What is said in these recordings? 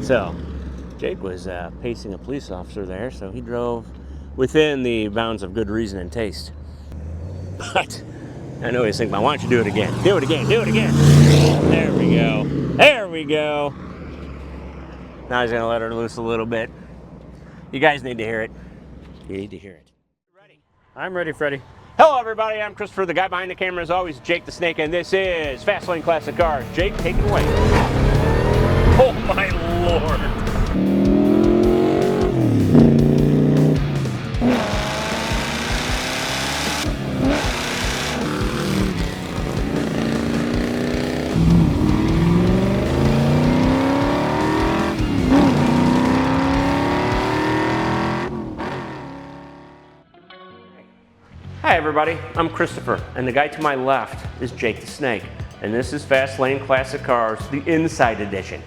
So, Jake was pacing a police officer there, so he drove within the bounds of good reason and taste. But I know he's thinking, why don't you do it again? Do it again, do it again. There we go. There we go. Now he's gonna let her loose a little bit. You guys need to hear it. You need to hear it. Ready? I'm ready, Freddie. Hello, everybody. I'm Christopher, the guy behind the camera, as always, Jake the Snake, and this is Fast Lane Classic Cars. Jake, take it away. Oh, my Lord. Hi everybody, I'm Christopher, and the guy to my left is Jake the Snake, and this is Fast Lane Classic Cars, the Inside Edition.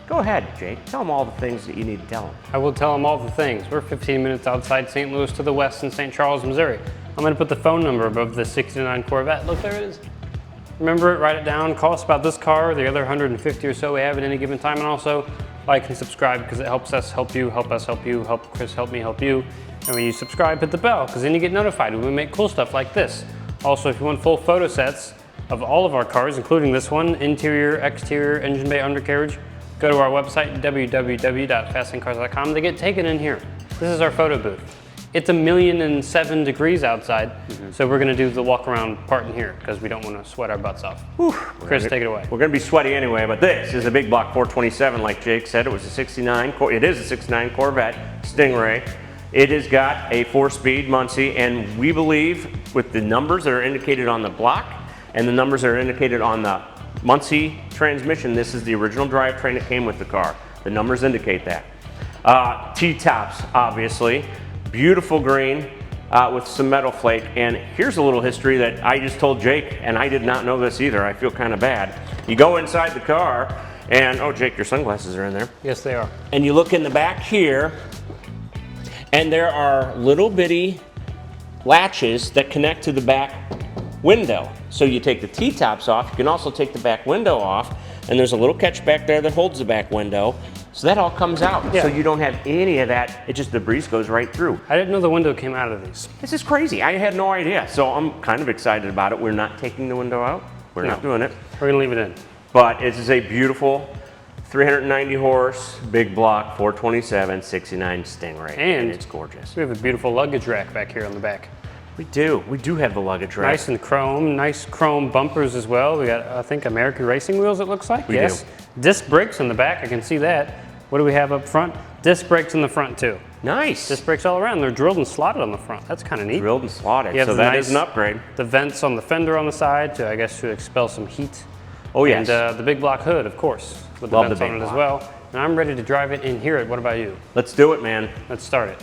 Go ahead, Jake, tell them all the things that you need to tell them. I will tell them all the things. We're 15 minutes outside St. Louis to the west in St. Charles, Missouri. I'm gonna put the phone number above the 69 Corvette. Look, there it is. Remember it, write it down, call us about this car, or the other 150 or so we have at any given time, and also like and subscribe because it helps us help you, help us help you, help Chris help me help you. And when you subscribe, hit the bell, because then you get notified when we make cool stuff like this. Also, if you want full photo sets of all of our cars, including this one, interior, exterior, engine bay, undercarriage, go to our website, www.fastlandcars.com. They get taken in here. This is our photo booth. It's 1,007 degrees outside, so we're gonna do the walk around part in here, because we don't wanna sweat our butts off. Whew. Chris, take it away. We're gonna be sweaty anyway, but this is a big block 427, like Jake said. It was a 69, it is a 69 Corvette Stingray. It has got a 4-speed Muncie, and we believe with the numbers that are indicated on the block and the numbers that are indicated on the Muncie transmission, this is the original drivetrain that came with the car. The numbers indicate that. T-tops, obviously. Beautiful green with some metal flake. And here's a little history that I just told Jake, and I did not know this either. I feel kind of bad. You go inside the car, and oh, Jake, your sunglasses are in there. Yes, they are. And you look in the back here, and there are little bitty latches that connect to the back window. So you take the T-tops off, you can also take the back window off, and there's a little catch back there that holds the back window. So that all comes out. Yeah. So you don't have any of that, it just, the breeze goes right through. I didn't know the window came out of these. This is crazy, I had no idea. So I'm kind of excited about it. We're not taking the window out, we're not doing it. We're gonna leave it in. But it is a beautiful 390 horse, big block, 427, 69 Stingray, and it's gorgeous. We have a beautiful luggage rack back here on the back. We do have the luggage rack. Nice and chrome, nice chrome bumpers as well. We got, I think, American Racing wheels, it looks like. We do. Disc brakes in the back, I can see that. What do we have up front? Disc brakes in the front too. Nice. Disc brakes all around. They're drilled and slotted on the front. That's kind of neat. Drilled and slotted, so that is an upgrade. The vents on the fender on the side to, I guess, to expel some heat. Oh yes. And the big block hood, of course, with the vents on it as well. And I'm ready to drive it and hear it. What about you? Let's do it, man. Let's start it.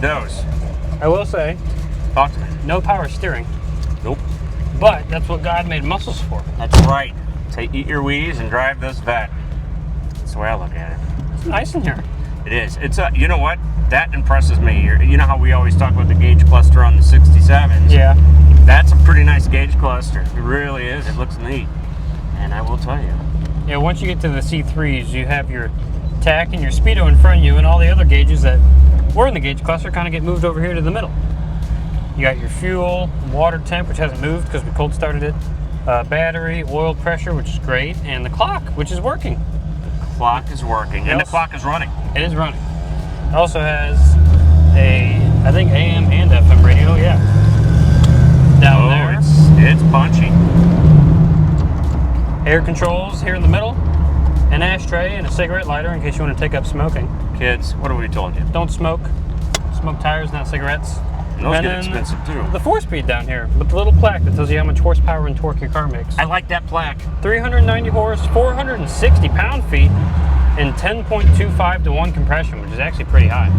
Those. I will say, talk to me. No power steering. Nope. But that's what God made muscles for. That's right. So eat your Wheeze and drive this Vette. That's the way I look at it. It's nice in here. It is. It's a, you know what? That impresses me. You know how we always talk about the gauge cluster on the 67s? Yeah. That's a pretty nice gauge cluster. It really is. It looks neat. And I will tell you. Yeah, once you get to the C3s, you have your tach and your speedo in front of you, and all the other gauges that were in the gauge cluster kind of get moved over here to the middle. You got your fuel, water temp, which hasn't moved because we cold started it, battery, oil pressure, which is great, and the clock, which is working. The clock is working, and the clock is running. It is running. It also has a, I think, AM and FM radio, yeah. Down there. punchy. Air controls here in the middle, an ashtray, and a cigarette lighter in case you want to take up smoking. Kids, what have we told you? Don't smoke. Smoke tires, not cigarettes. And those and get expensive too. The 4-speed down here with the little plaque that tells you how much horsepower and torque your car makes. I like that plaque. 390 horse, 460 pound-feet, and 10.25 to 1 compression, which is actually pretty high.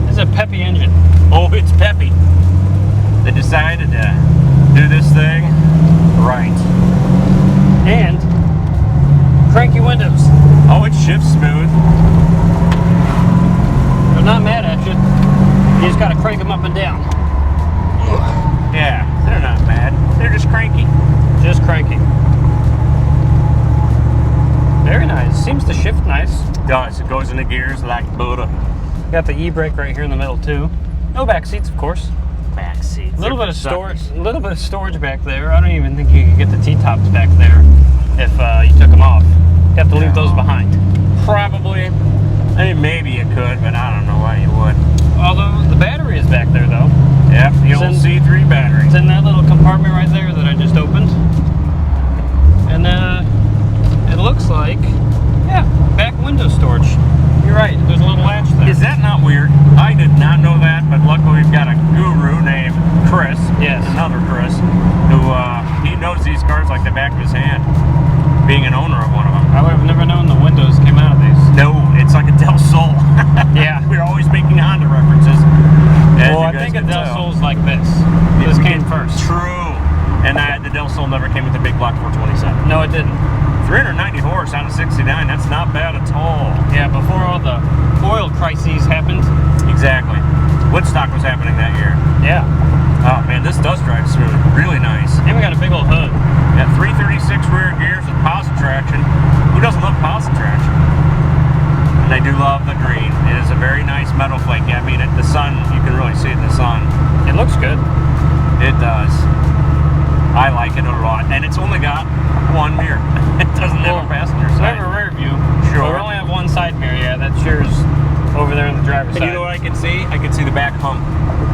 This is a peppy engine. Oh, it's peppy. They decided to do this thing right. And cranky windows. Oh, it shifts smooth. They're not mad at you. You just gotta crank them up and down. Yeah, they're not mad. They're just cranky. Just cranky. Very nice. Seems to shift nice. It does. It goes into gears like butter. Got the e-brake right here in the middle too. No back seats, of course. Back seats. A little bit of storage. A little bit of storage back there. I don't even think you could get the T-tops back there if you took them off. You have to leave those behind. Probably. I mean, maybe you could, but I don't know why you would. Although the battery is back there though. Yep, the old C3 battery. It's in that little compartment right there that I just opened. And it looks like, yeah, back window storage. You're right, there's a little latch there. Is that not weird? I did not know that, but luckily we've got a guru named Chris. Yes. Another Chris, who he knows these cars like the back of his hand, being an owner of one of them. I would have never known the windows came out of these. No, it's like a Del Sol. Yeah. We're always making Honda references. Well, I think a Del Sol's like this. This came first. True. And the Del Sol never came with a big block 427. No, it didn't. 390 horse out of 69, that's not bad at all. Yeah, before all the oil crises happened. Exactly. Woodstock was happening that year. Yeah. Oh man, this does drive smooth. Really nice. And we got a big old hood. Got 336 rear gears with positive traction. Who doesn't love positive traction? And I do love the green. It is a very nice metal flake. I mean, the sun, you can really see it in the sun. It looks good. It does. I like it a lot. And it's only got one mirror. It doesn't have a passenger We side. have a rear view. Sure. But we only have one side mirror. Yeah, that's yours over there on the driver's And side. you know what I can see? I can see the back hump.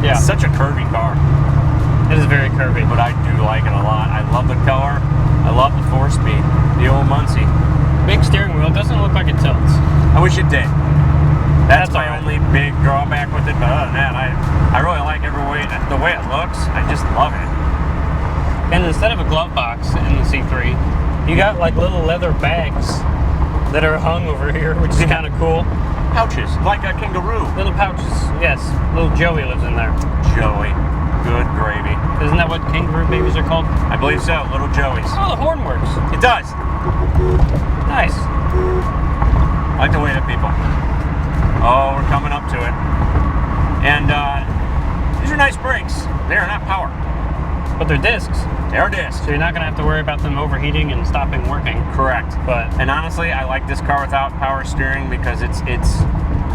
Yeah. It's such a curvy car. It is very curvy. But I do like it a lot. I love the color. I love the 4-speed. The old Muncie. Big steering wheel. Doesn't look like it tilts. I wish it did. That's my all right. only big drawback with it. But other than that, I really like the way it looks. I just love it. And instead of a glove box in the C3, you got like little leather bags that are hung over here, which is kind of cool. Pouches, like a kangaroo. Little pouches. Yes. Little Joey lives in there. Joey. Good gravy. Isn't that what kangaroo babies are called? I believe so. Little Joeys. Oh, the horn works. It does. Nice. I like to wave at people. Oh, we're coming up to it. And these are nice brakes. They are not power. But they're discs. They are discs. So you're not going to have to worry about them overheating and stopping working. Correct. And honestly, I like this car without power steering because it's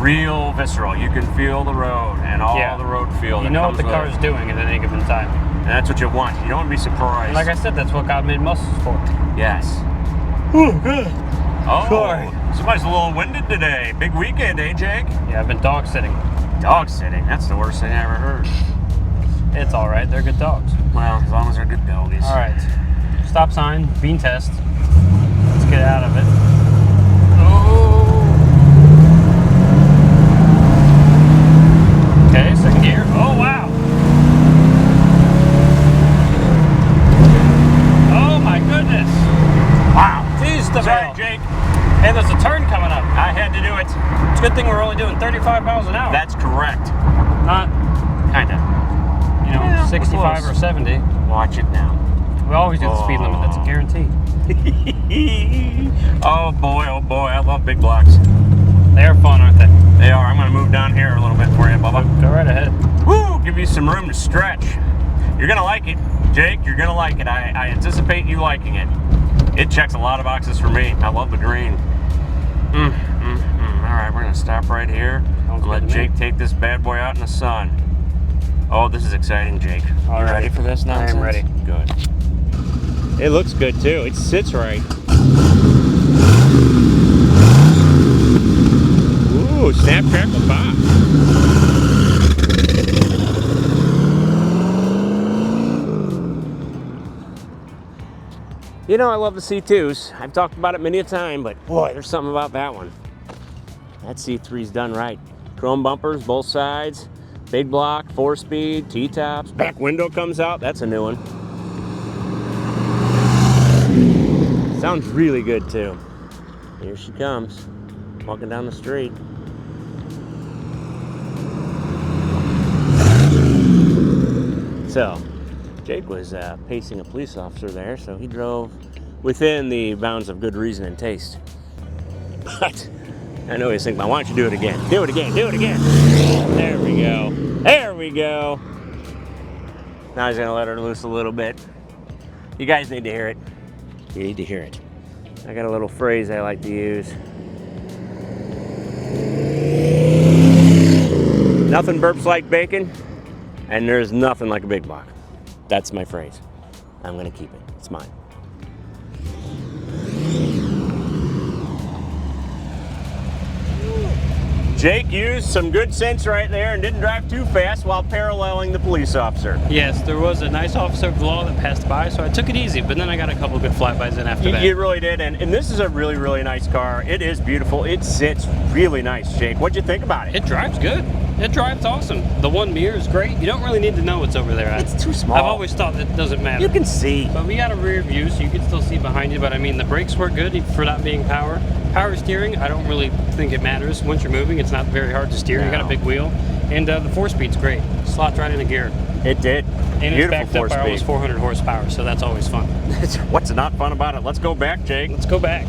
real visceral. You can feel the road and all the road feel. You know what the car's doing at any given time. And that's what you want. You don't want to be surprised. And like I said, that's what God made muscles for. Yes. Oh, good. Oh, Sorry. Somebody's a little winded today. Big weekend, eh, Jake? Yeah, I've been dog sitting. Dog sitting? That's the worst thing I ever heard. It's all right. They're good dogs. Well, as long as they're good doggies. All right. Stop sign. Bean test. Let's get out of it. Oh. Okay, second gear. Oh, wow. Oh, my goodness. Wow. Jeez, the Sorry, bell. Jake. Hey, there's a turn coming up. I had to do it. It's a good thing we're only doing 35 miles an hour. That's correct. Not, Kinda. 65 or 70. Watch it now. We always do the speed limit. That's a guarantee. Oh boy, I love big blocks. They are fun, aren't they? They are. I'm going to move down here a little bit for you, Bubba. Go right ahead. Woo! Give you some room to stretch. You're going to like it, Jake. You're going to like it. I anticipate you liking it. It checks a lot of boxes for me. I love the green. All right, we're going to stop right here and let Jake take this bad boy out in the sun. Oh, this is exciting, Jake. All right. Ready for this nonsense? I am ready. Good. It looks good, too. It sits right. Ooh, snap, crackle, pop. You know, I love the C2s. I've talked about it many a time, but boy, there's something about that one. That C3's done right. Chrome bumpers, both sides, big block, 4-speed, T-tops. Back window comes out, that's a new one. Sounds really good too. Here she comes, walking down the street. So, Jake was pacing a police officer there, so he drove within the bounds of good reason and taste. But I know he's thinking, why don't you do it again? Do it again, do it again. There we go. There we go. Now he's gonna let her loose a little bit. You guys need to hear it. You need to hear it. I got a little phrase I like to use. Nothing burps like bacon, and there's nothing like a big block. That's my phrase. I'm gonna keep it. It's mine. Jake used some good sense right there and didn't drive too fast while paralleling the police officer. Yes, there was a nice officer of the law that passed by, so I took it easy, but then I got a couple good flybys in after that. You really did, and this is a really, really nice car. It is beautiful. It sits really nice, Jake. What'd you think about it? It drives good. It drives awesome. The one mirror is great. You don't really need to know what's over there. It's too small. I've always thought that it doesn't matter. You can see. But we got a rear view, so you can still see behind you. But I mean, the brakes work good for not being power. Power steering, I don't really think it matters. Once you're moving, it's not very hard to steer. No. You got a big wheel. And the 4-speed's great. Slots right into gear. It did. And Beautiful it's backed up by almost 400 horsepower, so that's always fun. What's not fun about it? Let's go back, Jake. Let's go back.